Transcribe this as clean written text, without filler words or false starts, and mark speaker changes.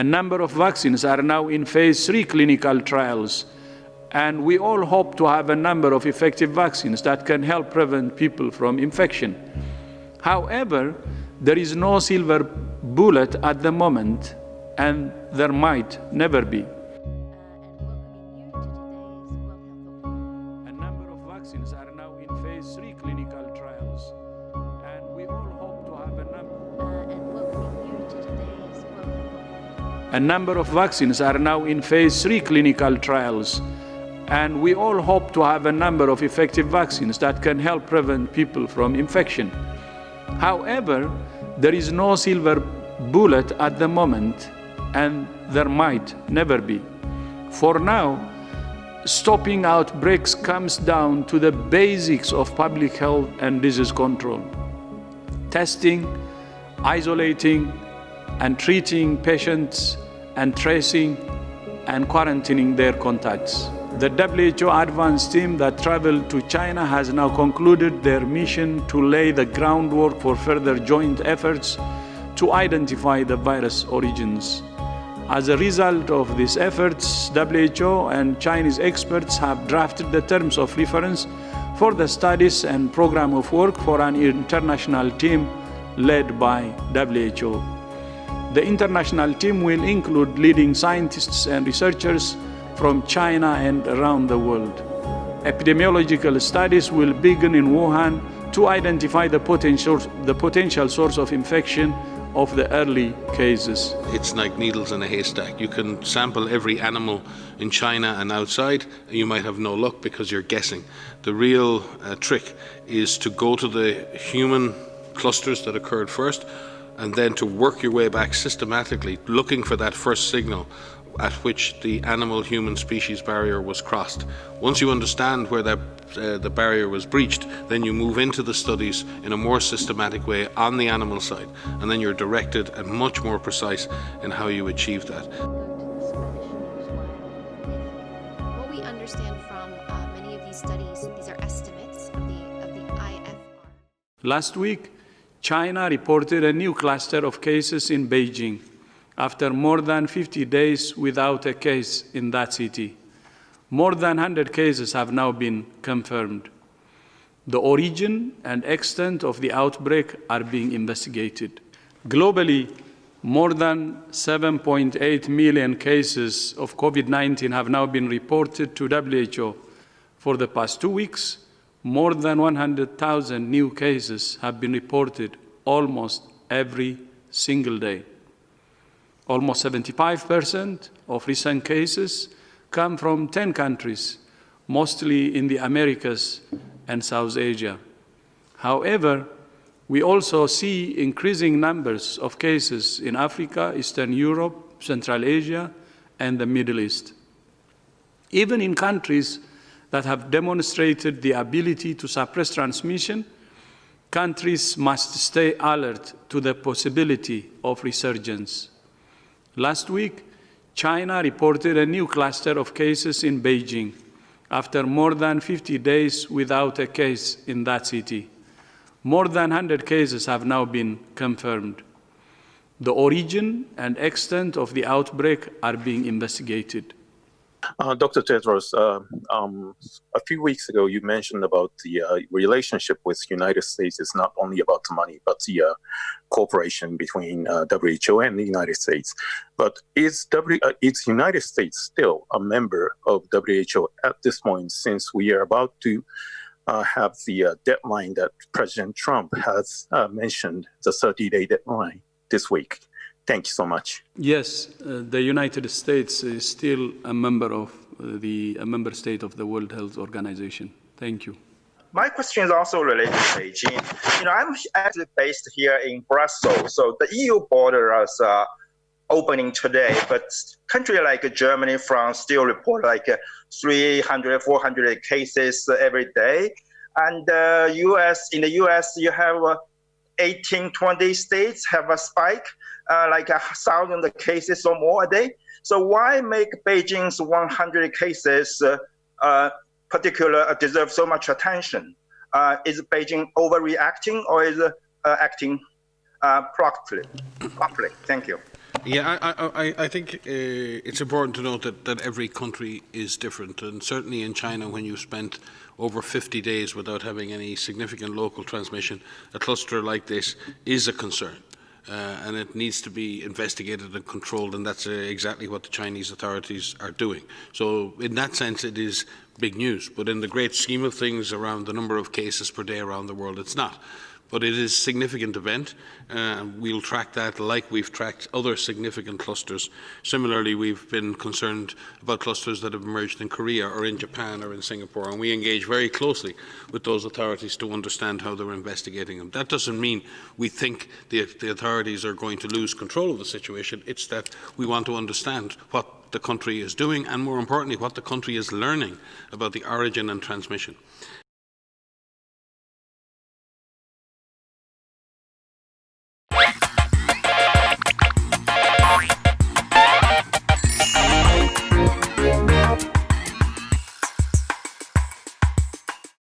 Speaker 1: A number of vaccines are now in phase 3 clinical trials, and we all hope to have a number of effective vaccines that can help prevent people from infection. However, there is no silver bullet at the moment, and there might never be. A number of vaccines are now in phase 3 clinical trials, and we all hope to have a number. A number of vaccines are now in phase 3 clinical trials, and we all hope to have a number of effective vaccines that can help prevent people from infection. However, there is no silver bullet at the moment, and there might never be. For now, stopping outbreaks comes down to the basics of public health and disease control: testing, isolating, and treating patients, and tracing and quarantining their contacts. The WHO advanced team that traveled to China has now concluded their mission to lay the groundwork for further joint efforts to identify the virus origins. As a result of these efforts, WHO and Chinese experts have drafted the terms of reference for the studies and program of work for an international team led by WHO. The international team will include leading scientists and researchers from China and around the world. Epidemiological studies will begin in Wuhan to identify the potential source of infection of the early cases.
Speaker 2: It's like needles in a haystack. You can sample every animal in China and outside, and you might have no luck because you're guessing. The real trick is to go to the human clusters that occurred first, and then to work your way back systematically, looking for that first signal at which the animal-human species barrier was crossed. Once you understand where the barrier was breached, then you move into the studies in a more systematic way on the animal side, and then you're directed and much more precise in how you achieve that.
Speaker 3: What we understand from many of these studies, these are estimates of the IFR.
Speaker 1: Last week, China reported a new cluster of cases in Beijing, after more than 50 days without a case in that city. More than 100 cases have now been confirmed. The origin and extent of the outbreak are being investigated. Globally, more than 7.8 million cases of COVID-19 have now been reported to WHO. For the past 2 weeks, more than 100,000 new cases have been reported almost every single day. Almost 75% of recent cases come from 10 countries, mostly in the Americas and South Asia. However, we also see increasing numbers of cases in Africa, Eastern Europe, Central Asia, and the Middle East. Even in countries that have demonstrated the ability to suppress transmission, countries must stay alert to the possibility of resurgence. Last week, China reported a new cluster of cases in Beijing, after more than 50 days without a case in that city. More than 100 cases have now been confirmed. The origin and extent of the outbreak are being investigated.
Speaker 4: Dr. Tedros, a few weeks ago you mentioned about the relationship with the United States is not only about the money, but the cooperation between WHO and the United States. But is United States still a member of WHO at this point, since we are about to have the deadline that President Trump has mentioned, the 30-day deadline this week? Thank you so much.
Speaker 1: Yes, the United States is still a member state of the World Health Organization. Thank you.
Speaker 5: My question is also related to Beijing. I'm actually based here in Brussels, so the EU border is opening today, but countries like Germany, France still report like 300, 400 cases every day. And in the US, you have 18, 20 states have a spike, like 1,000 cases or more a day. So why make Beijing's 100 cases deserve so much attention? Is Beijing overreacting, or is acting properly? Thank you.
Speaker 2: Yeah, I think it's important to note that every country is different, and certainly in China, when you've spent over 50 days without having any significant local transmission, a cluster like this is a concern. And it needs to be investigated and controlled, and that's exactly what the Chinese authorities are doing. So in that sense, it is big news. But in the great scheme of things around the number of cases per day around the world, it's not. But it is a significant event. We'll track that like we've tracked other significant clusters. Similarly, we've been concerned about clusters that have emerged in Korea or in Japan or in Singapore, and we engage very closely with those authorities to understand how they're investigating them. That doesn't mean we think the authorities are going to lose control of the situation. It's that we want to understand what the country is doing and, more importantly, what the country is learning about the origin and transmission.